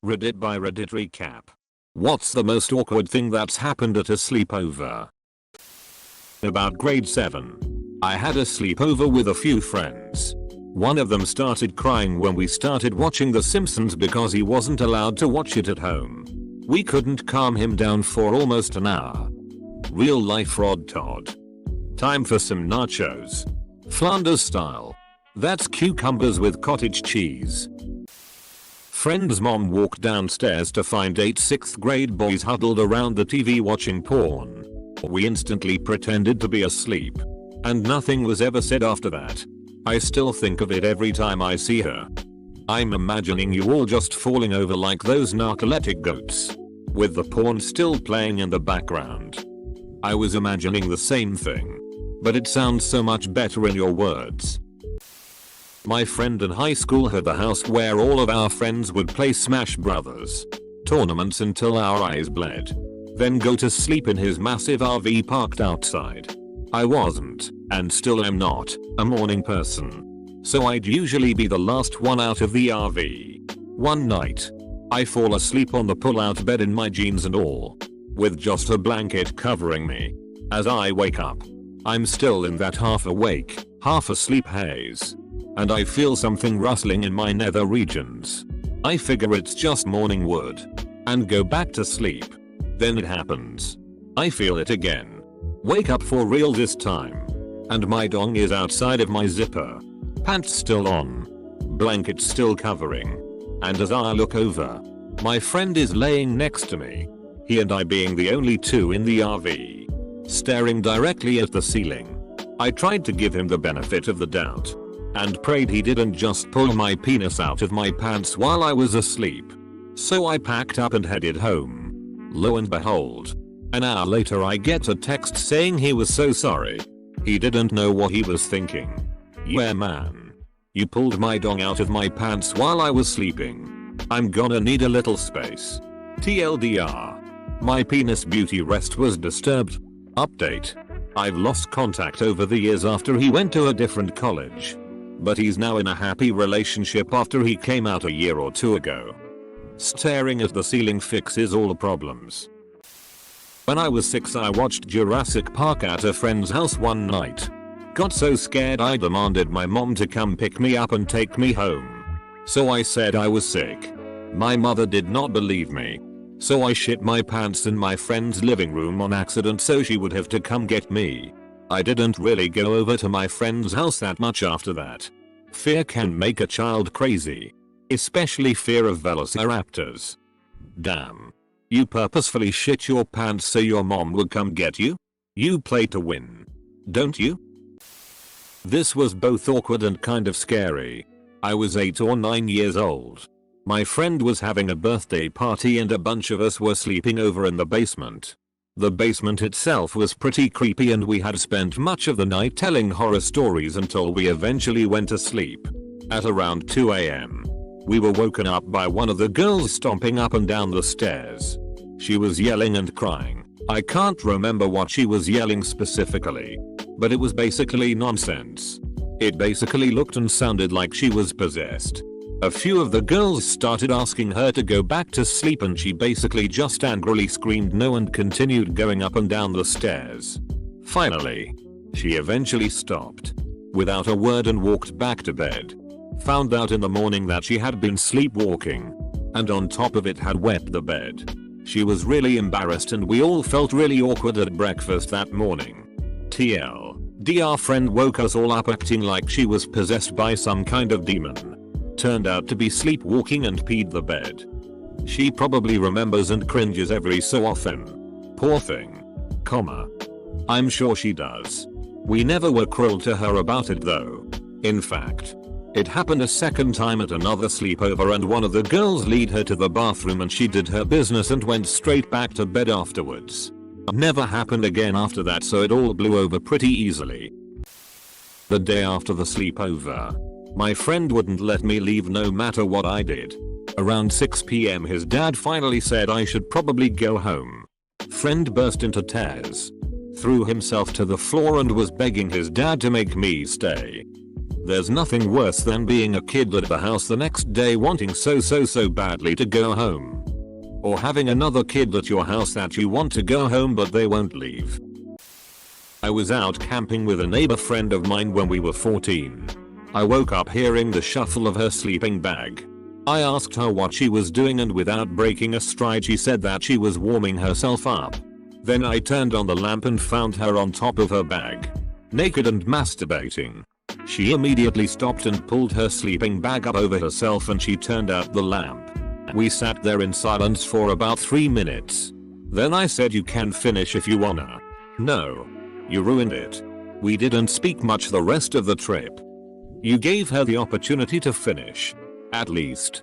Reddit by Reddit recap. What's the most awkward thing that's happened at a sleepover? About grade 7. I had a sleepover with a few friends. One of them started crying when we started watching The Simpsons because he wasn't allowed to watch it at home. We couldn't calm him down for almost an hour. Real life Rod Todd. Time for some nachos. Flanders style. That's cucumbers with cottage cheese. Friend's mom walked downstairs to find 8 6th grade boys huddled around the TV watching porn. We instantly pretended to be asleep. And nothing was ever said after that. I still think of it every time I see her. I'm imagining you all just falling over like those narcoleptic goats. With the porn still playing in the background. I was imagining the same thing. But it sounds so much better in your words. My friend in high school had the house where all of our friends would play Smash Brothers tournaments until our eyes bled. Then go to sleep in his massive RV parked outside. I wasn't, and still am not, a morning person. So I'd usually be the last one out of the RV. One night, I fall asleep on the pull-out bed in my jeans and all, with just a blanket covering me. As I wake up, I'm still in that half awake, half asleep haze. And I feel something rustling in my nether regions. I figure it's just morning wood. And go back to sleep. Then it happens. I feel it again. Wake up for real this time. And my dong is outside of my zipper. Pants still on. Blanket still covering. And as I look over, my friend is laying next to me. He and I being the only two in the RV. Staring directly at the ceiling. I tried to give him the benefit of the doubt. And prayed he didn't just pull my penis out of my pants while I was asleep. So I packed up and headed home. Lo and behold, an hour later I get a text saying he was so sorry. He didn't know what he was thinking. Yeah man. You pulled my dong out of my pants while I was sleeping. I'm gonna need a little space. TLDR. My penis beauty rest was disturbed. Update. I've lost contact over the years after he went to a different college. But he's now in a happy relationship after he came out a year or two ago. Staring at the ceiling fixes all the problems. When I was 6 I watched Jurassic Park at a friend's house one night. Got so scared I demanded my mom to come pick me up and take me home. So I said I was sick. My mother did not believe me. So I shit my pants in my friend's living room on accident so she would have to come get me. I didn't really go over to my friend's house that much after that. Fear can make a child crazy. Especially fear of velociraptors. Damn. You purposefully shit your pants so your mom would come get you? You play to win. Don't you? This was both awkward and kind of scary. I was 8 or 9 years old. My friend was having a birthday party and a bunch of us were sleeping over in the basement. The basement itself was pretty creepy and we had spent much of the night telling horror stories until we eventually went to sleep. At around 2 AM, we were woken up by one of the girls stomping up and down the stairs. She was yelling and crying. I can't remember what she was yelling specifically, but it was basically nonsense. It basically looked and sounded like she was possessed. A few of the girls started asking her to go back to sleep and she basically just angrily screamed no and continued going up and down the stairs. Finally, she eventually stopped. Without a word and walked back to bed. Found out in the morning that she had been sleepwalking. And on top of it had wet the bed. She was really embarrassed and we all felt really awkward at breakfast that morning. TLDR friend woke us all up acting like she was possessed by some kind of demon. Turned out to be sleepwalking and peed the bed. She probably remembers and cringes every so often. Poor thing. I'm sure she does. We never were cruel to her about it though. In fact, it happened a second time at another sleepover and one of the girls lead her to the bathroom and she did her business and went straight back to bed afterwards. Never happened again after that so it all blew over pretty easily. The day after the sleepover, my friend wouldn't let me leave no matter what I did. Around 6 PM his dad finally said I should probably go home. Friend burst into tears. Threw himself to the floor and was begging his dad to make me stay. There's nothing worse than being a kid at the house the next day wanting so badly to go home. Or having another kid at your house that you want to go home but they won't leave. I was out camping with a neighbor friend of mine when we were 14. I woke up hearing the shuffle of her sleeping bag. I asked her what she was doing and without breaking a stride she said that she was warming herself up. Then I turned on the lamp and found her on top of her bag, naked and masturbating. She immediately stopped and pulled her sleeping bag up over herself and she turned out the lamp. We sat there in silence for about 3 minutes. Then I said, "You can finish if you wanna." "No. You ruined it." We didn't speak much the rest of the trip. You gave her the opportunity to finish. At least.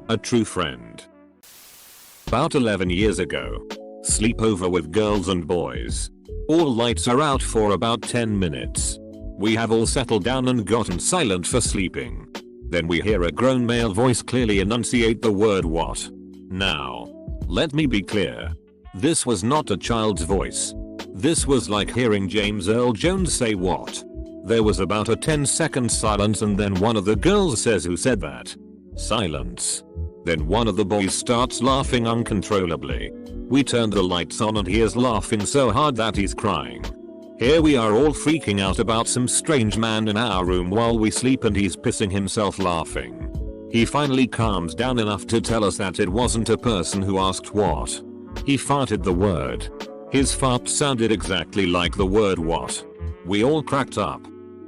A true friend. About 11 years ago. Sleepover with girls and boys. All lights are out for about 10 minutes. We have all settled down and gotten silent for sleeping. Then we hear a grown male voice clearly enunciate the word "what." Now, let me be clear. This was not a child's voice. This was like hearing James Earl Jones say "what." There was about a 10-second silence and then one of the girls says, "Who said that?" Silence. Then one of the boys starts laughing uncontrollably. We turn the lights on and he is laughing so hard that he's crying. Here we are all freaking out about some strange man in our room while we sleep and he's pissing himself laughing. He finally calms down enough to tell us that it wasn't a person who asked what. He farted the word. His fart sounded exactly like the word "what." We all cracked up.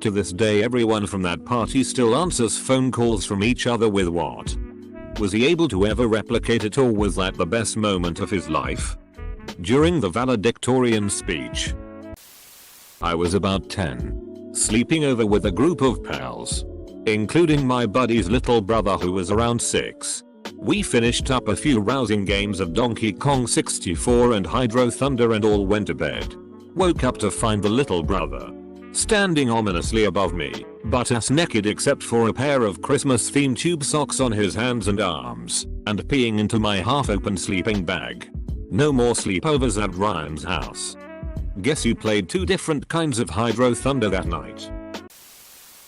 To this day everyone from that party still answers phone calls from each other with "what." Was he able to ever replicate it or was that the best moment of his life? During the valedictorian speech. I was about 10. Sleeping over with a group of pals. Including my buddy's little brother who was around 6. We finished up a few rousing games of Donkey Kong 64 and Hydro Thunder and all went to bed. Woke up to find the little brother standing ominously above me, butt-ass naked except for a pair of Christmas-themed tube socks on his hands and arms, and peeing into my half-open sleeping bag. No more sleepovers at Ryan's house. Guess you played 2 different kinds of Hydro Thunder that night.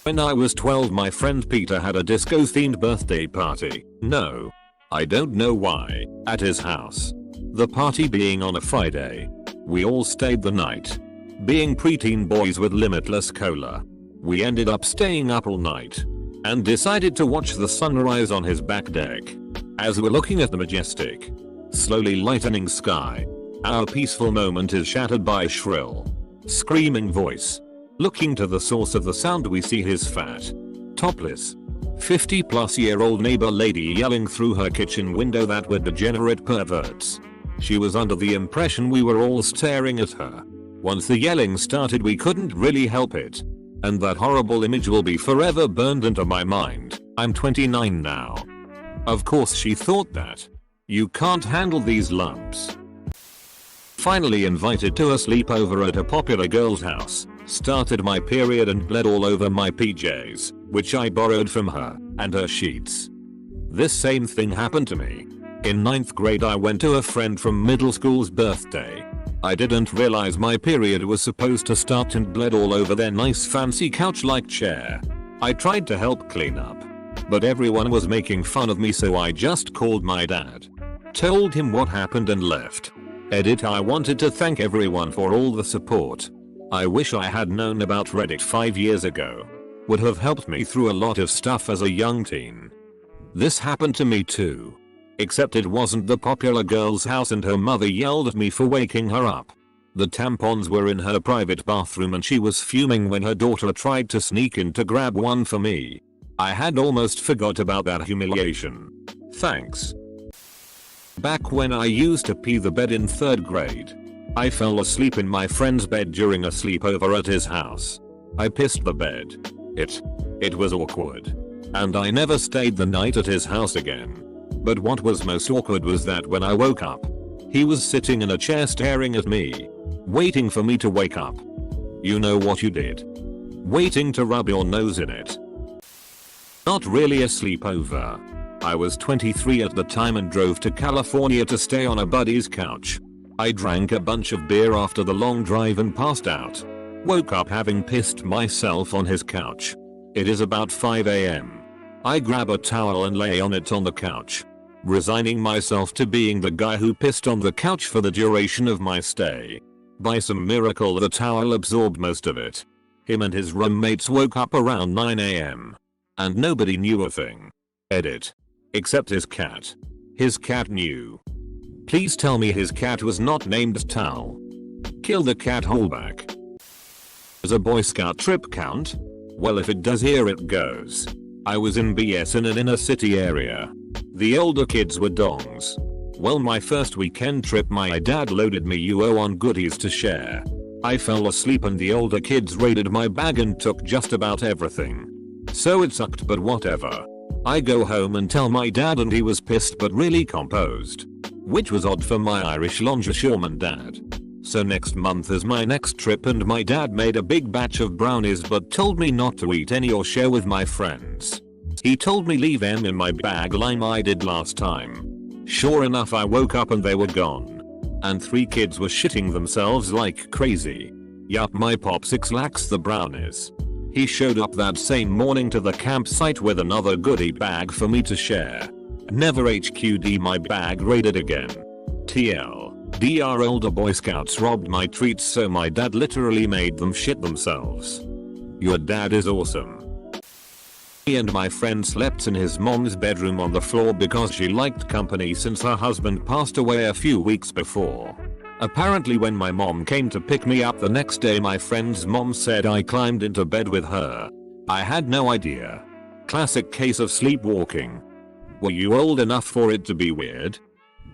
When I was 12 my friend Peter had a disco-themed birthday party. No. I don't know why. At his house. The party being on a Friday. We all stayed the night. Being preteen boys with limitless cola. We ended up staying up all night. And decided to watch the sunrise on his back deck. As we're looking at the majestic, slowly lightening sky, our peaceful moment is shattered by a shrill, screaming voice. Looking to the source of the sound we see his fat, topless, 50-plus-year-old neighbor lady yelling through her kitchen window that we're degenerate perverts. She was under the impression we were all staring at her. Once the yelling started we couldn't really help it. And that horrible image will be forever burned into my mind. I'm 29 now. Of course she thought that. You can't handle these lumps. Finally invited to a sleepover at a popular girl's house. Started my period and bled all over my PJs, which I borrowed from her, and her sheets. This same thing happened to me. In 9th grade I went to a friend from middle school's birthday. I didn't realize my period was supposed to start and bled all over their nice fancy couch-like chair. I tried to help clean up, but everyone was making fun of me so I just called my dad. Told him what happened and left. Edit: I wanted to thank everyone for all the support. I wish I had known about Reddit 5 years ago. Would have helped me through a lot of stuff as a young teen. This happened to me too. Except it wasn't the popular girl's house and her mother yelled at me for waking her up. The tampons were in her private bathroom and she was fuming when her daughter tried to sneak in to grab one for me. I had almost forgot about that humiliation. Thanks. Back when I used to pee the bed in 3rd grade. I fell asleep in my friend's bed during a sleepover at his house. I pissed the bed. It was awkward. And I never stayed the night at his house again. But what was most awkward was that when I woke up, he was sitting in a chair staring at me, waiting for me to wake up. You know what you did? Waiting to rub your nose in it. Not really a sleepover. I was 23 at the time and drove to California to stay on a buddy's couch. I drank a bunch of beer after the long drive and passed out. Woke up having pissed myself on his couch. It is about 5 AM. I grab a towel and lay on it on the couch, resigning myself to being the guy who pissed on the couch for the duration of my stay. By some miracle the towel absorbed most of it. Him and his roommates woke up around 9 AM. And nobody knew a thing. Edit. Except his cat. His cat knew. Please tell me his cat was not named Towel. Kill the cat Holback. Does a Boy Scout trip count? Well, if it does, here it goes. I was in BS in an inner city area. The older kids were dongs. Well, my first weekend trip, my dad loaded me on goodies to share. I fell asleep and the older kids raided my bag and took just about everything. So it sucked, but whatever. I go home and tell my dad and he was pissed but really composed. Which was odd for my Irish longshoreman dad. So next month is my next trip and my dad made a big batch of brownies but told me not to eat any or share with my friends. He told me leave them in my bag like I did last time. Sure enough, I woke up and they were gone. And 3 kids were shitting themselves like crazy. Yup, my Pop6 lacks the brownies. He showed up that same morning to the campsite with another goodie bag for me to share. Never HQD my bag raided again. TLDR, older Boy Scouts robbed my treats, so my dad literally made them shit themselves. Your dad is awesome. Me and my friend slept in his mom's bedroom on the floor because she liked company since her husband passed away a few weeks before. Apparently when my mom came to pick me up the next day, my friend's mom said I climbed into bed with her. I had no idea. Classic case of sleepwalking. Were you old enough for it to be weird?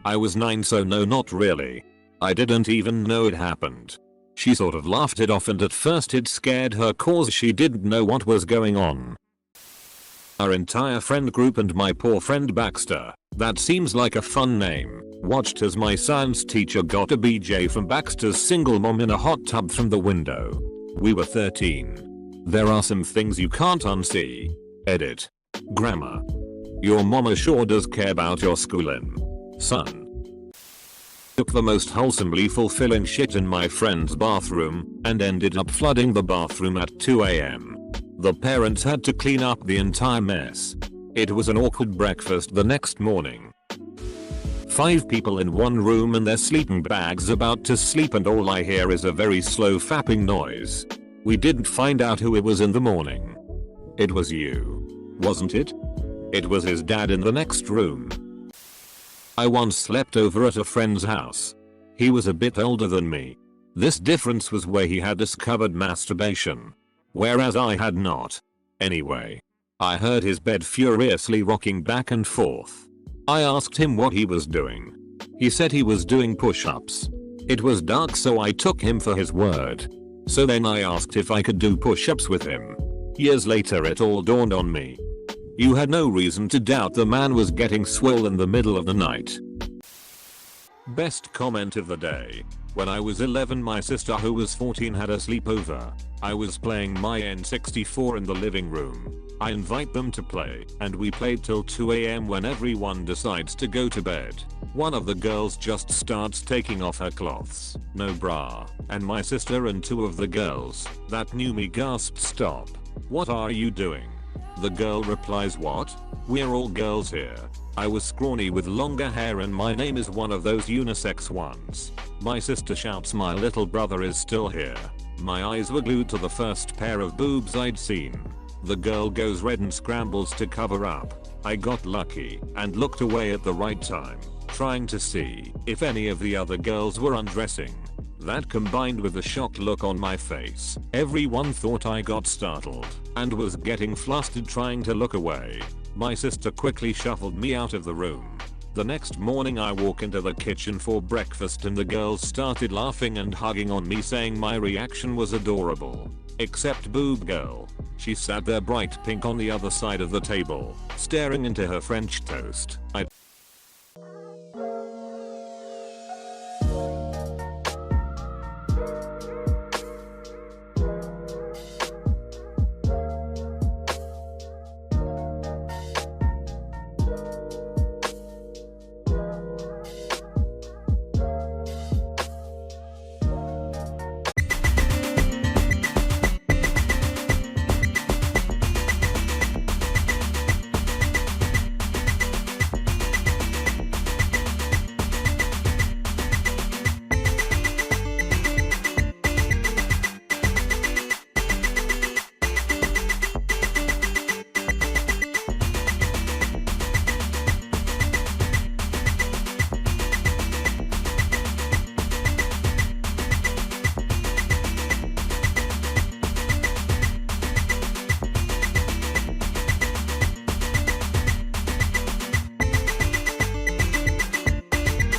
I was 9, so no, not really. I didn't even know it happened. She sort of laughed it off and at first it scared her cause she didn't know what was going on. Our entire friend group and my poor friend Baxter, that seems like a fun name, watched as my science teacher got a BJ from Baxter's single mom in a hot tub from the window. We were 13. There are some things you can't unsee. Edit. Grammar. Your mama sure does care about your schooling, son. Took the most wholesomely fulfilling shit in my friend's bathroom and ended up flooding the bathroom at 2 AM. The parents had to clean up the entire mess. It was an awkward breakfast the next morning. 5 people in one room in their sleeping bags about to sleep and all I hear is a very slow fapping noise. We didn't find out who it was in the morning. It was you. Wasn't it? It was his dad in the next room. I once slept over at a friend's house. He was a bit older than me. This difference was where he had discovered masturbation, whereas I had not. Anyway, I heard his bed furiously rocking back and forth. I asked him what he was doing. He said he was doing push-ups. It was dark, so I took him for his word. So then I asked if I could do push-ups with him. Years later it all dawned on me. You had no reason to doubt the man was getting swole in the middle of the night. Best comment of the day. When I was 11, my sister who was 14 had a sleepover. I was playing my N64 in the living room. I invite them to play, and we played till 2 AM when everyone decides to go to bed. One of the girls just starts taking off her clothes, no bra, and my sister and 2 of the girls that knew me gasped, "Stop. What are you doing?" The girl replies, "What? We're all girls here." I was scrawny with longer hair and my name is one of those unisex ones. My sister shouts, "My little brother is still here." My eyes were glued to the first pair of boobs I'd seen. The girl goes red and scrambles to cover up. I got lucky and looked away at the right time, trying to see if any of the other girls were undressing. That combined with the shocked look on my face, everyone thought I got startled and was getting flustered trying to look away. My sister quickly shuffled me out of the room. The next morning I walk into the kitchen for breakfast and the girls started laughing and hugging on me, saying my reaction was adorable. Except boob girl. She sat there bright pink on the other side of the table, staring into her French toast. I